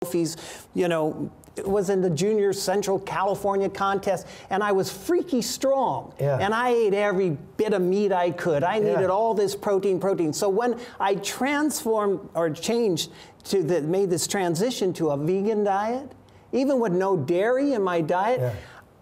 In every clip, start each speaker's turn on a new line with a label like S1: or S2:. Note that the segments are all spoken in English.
S1: trophies, you know, it was in the Junior Central California contest, and I was freaky strong.
S2: Yeah.
S1: And I ate every bit of meat I could. I needed all this protein. So when I transformed or changed to made this transition to a vegan diet, even with no dairy in my diet,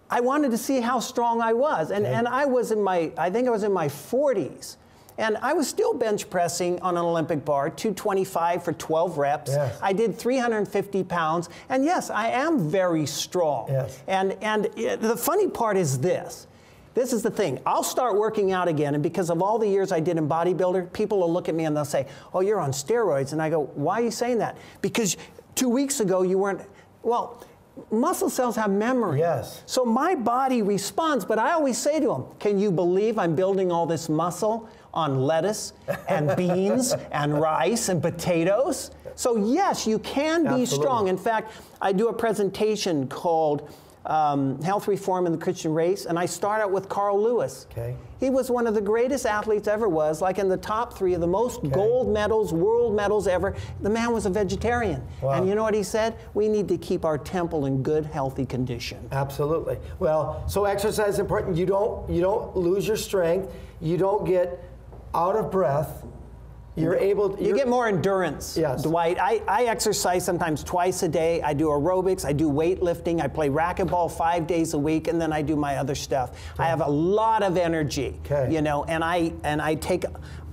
S1: I wanted to see how strong I was. And I was in I think I was in my 40s. And I was still bench pressing on an Olympic bar, 225 for 12 reps.
S2: Yes.
S1: I did 350 pounds. And yes, I am very strong.
S2: Yes.
S1: And the funny part is this. This is the thing. I'll start working out again, and because of all the years I did in bodybuilder, people will look at me and they'll say, oh, you're on steroids. And I go, why are you saying that? Because 2 weeks ago you weren't, well, muscle cells have memory.
S2: Yes.
S1: So my body responds, but I always say to them, can you believe I'm building all this muscle on lettuce and beans and rice and potatoes? So yes, you can be strong. In fact, I do a presentation called Health Reform in the Christian Race, and I start out with Carl Lewis.
S2: Okay.
S1: He was one of the greatest athletes ever was, like in the top 3 of the most gold medals, world medals ever. The man was a vegetarian.
S2: Wow.
S1: And you know what he said? We need to keep our temple in good, healthy condition.
S2: Absolutely. Well, so exercise is important. You don't lose your strength. You don't get out of breath. You're able to,
S1: you get more endurance,
S2: yes.
S1: Dwight. I exercise sometimes twice a day. I do aerobics, I do weightlifting, I play racquetball 5 days a week, and then I do my other stuff. I have a lot of energy, you know, and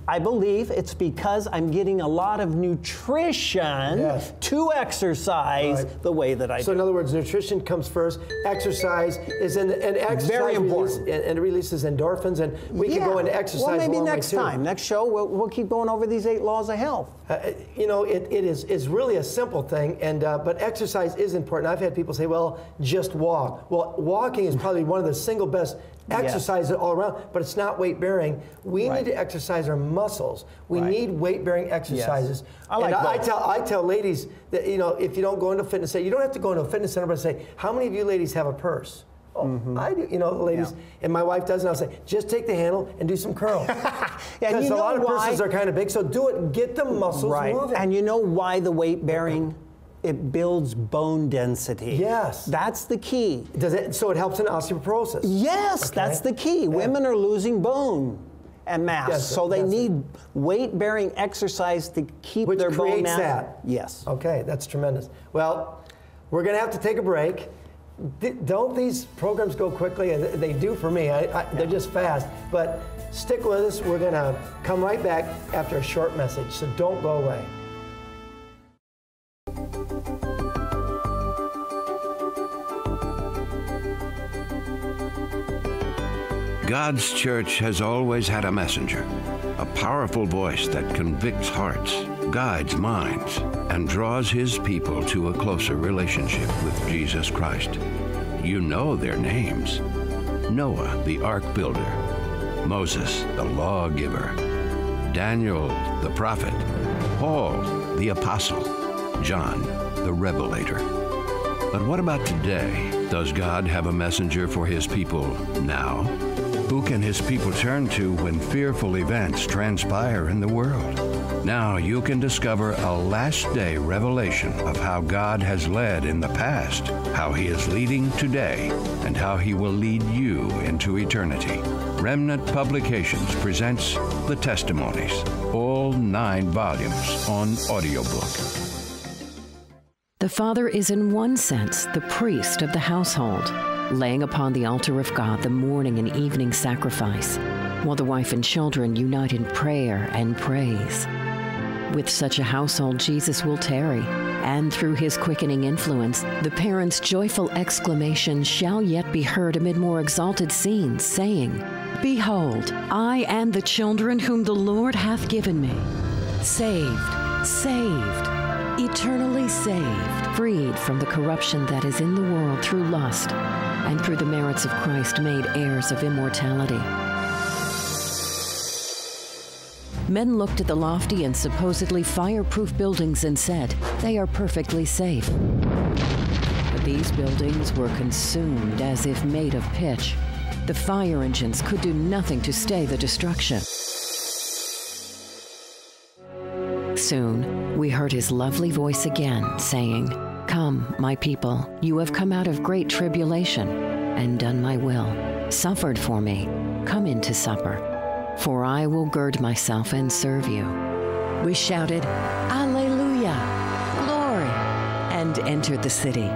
S1: I believe it's because I'm getting a lot of nutrition to exercise the way that I do.
S2: So in other words, nutrition comes first, exercise is and exercise
S1: very important.
S2: And it releases endorphins, and we can go into exercise.
S1: Well, maybe
S2: a long
S1: next
S2: way too.
S1: time, next show, we'll keep going over these 8 laws of health.
S2: You know, it's really a simple thing, and but exercise is important. I've had people say, well, just walk. Well, walking is probably one of the single best exercises all around, but it's not weight bearing. We need to exercise our muscles. We need weight bearing exercises. I tell ladies that, you know, if you don't go into a fitness center, you don't have to go into a fitness center, but say, how many of you ladies have a purse? Oh, I do, you know, the ladies, and my wife does, and I'll say, just take the handle and do some curls. Because a lot of purses are kind of big, so do it, get the muscles moving.
S1: And you know why the weight bearing? It builds bone density.
S2: Yes.
S1: That's the key.
S2: So it helps in osteoporosis.
S1: Yes, that's the key. Women are losing bone and mass, so they need weight-bearing exercise to keep their bone mass.
S2: Which creates that.
S1: Yes.
S2: Okay, that's tremendous. Well, we're going to have to take a break. Don't these programs go quickly? They do for me. They're just fast. But stick with us. We're going to come right back after a short message, so don't go away.
S3: God's church has always had a messenger, a powerful voice that convicts hearts, guides minds, and draws his people to a closer relationship with Jesus Christ. You know their names: Noah, the ark builder; Moses, the lawgiver; Daniel, the prophet; Paul, the apostle; John, the revelator. But what about today? Does God have a messenger for his people now? Who can his people turn to when fearful events transpire in the world? Now you can discover a last-day revelation of how God has led in the past, how he is leading today, and how he will lead you into eternity. Remnant Publications presents The Testimonies, all 9 volumes on audiobook.
S4: The father is in one sense the priest of the household, laying upon the altar of God the morning and evening sacrifice, while the wife and children unite in prayer and praise. With such a household, Jesus will tarry, and through his quickening influence, the parent's joyful exclamation shall yet be heard amid more exalted scenes, saying, Behold, I and the children whom the Lord hath given me, saved, saved, eternally saved, freed from the corruption that is in the world through lust, and through the merits of Christ made heirs of immortality. Men looked at the lofty and supposedly fireproof buildings and said, they are perfectly safe. But these buildings were consumed as if made of pitch. The fire engines could do nothing to stay the destruction. Soon, we heard his lovely voice again, saying, Come, my people, you have come out of great tribulation and done my will, suffered for me. Come into supper, for I will gird myself and serve you. We shouted, Alleluia, glory, and entered the city.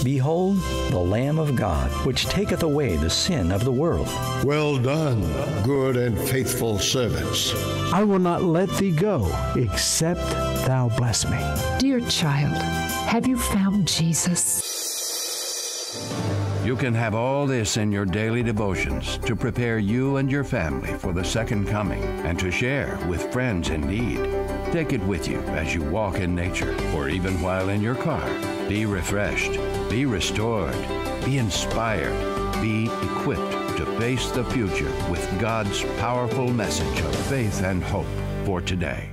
S5: Behold, the Lamb of God, which taketh away the sin of the world.
S6: Well done, good and faithful servants.
S7: I will not let thee go, except thou bless me.
S8: Dear child, have you found Jesus?
S3: You can have all this in your daily devotions to prepare you and your family for the second coming and to share with friends in need. Take it with you as you walk in nature or even while in your car. Be refreshed, be restored, be inspired, be equipped to face the future with God's powerful message of faith and hope for today.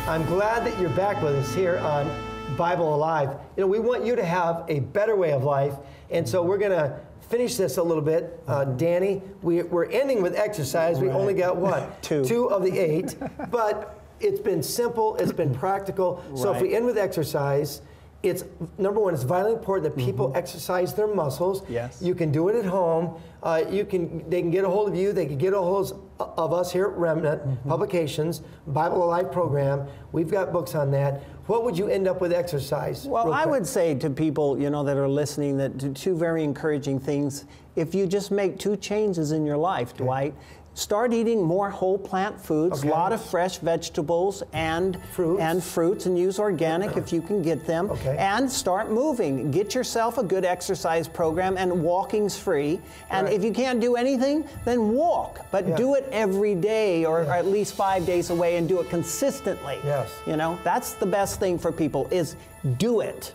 S2: I'm glad that you're back with us here on Bible Alive. You know, we want you to have a better way of life, and so we're going to finish this a little bit. Danny, we're ending with exercise. We only got, what? Two of the 8, but it's been simple, it's been practical. So if we end with exercise, it's, number one, it's vitally important that people exercise their muscles.
S1: Yes.
S2: You can do it at home. They can get a hold of you. They can get a hold of us here at Remnant Publications, Bible Alive program. We've got books on that. What would you end up with exercise?
S1: Well, I would say to people, you know, that are listening, that two very encouraging things. If you just make 2 changes in your life, Dwight, start eating more whole plant foods, a lot of fresh vegetables and fruits, and use organic if you can get them. And start moving. Get yourself a good exercise program, and walking's free. And if you can't do anything, then walk. But do it every day, or at least 5 days away, and do it consistently. You know, that's the best thing for people, is do it.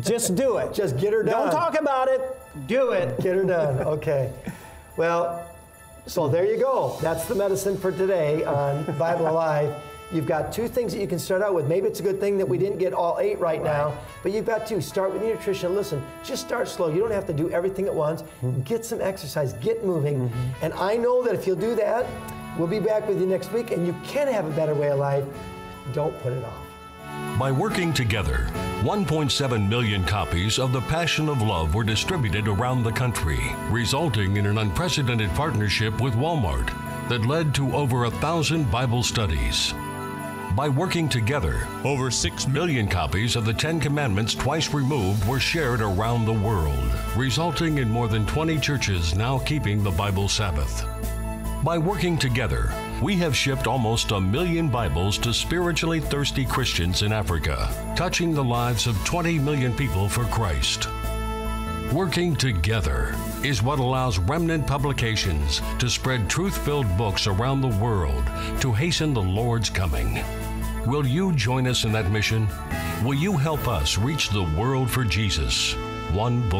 S1: Just do it.
S2: Just get her done.
S1: Don't talk about it. Do it.
S2: Get her done. Okay. Well, so there you go. That's the medicine for today on Bible Alive. You've got 2 things that you can start out with. Maybe it's a good thing that we didn't get all 8 right now, but you've got 2. Start with nutrition. Listen, just start slow. You don't have to do everything at once. Get some exercise. Get moving. And I know that if you'll do that, we'll be back with you next week, and you can have a better way of life. Don't put it off.
S9: By working together, 1.7 million copies of The Passion of Love were distributed around the country, resulting in an unprecedented partnership with Walmart that led to over 1,000 Bible studies. By working together, over 6 million copies of the 10 Commandments twice removed were shared around the world, resulting in more than 20 churches now keeping the Bible Sabbath. By working together, we have shipped almost 1 million Bibles to spiritually thirsty Christians in Africa, touching the lives of 20 million people for Christ. Working together is what allows Remnant Publications to spread truth-filled books around the world to hasten the Lord's coming. Will you join us in that mission? Will you help us reach the world for Jesus, one book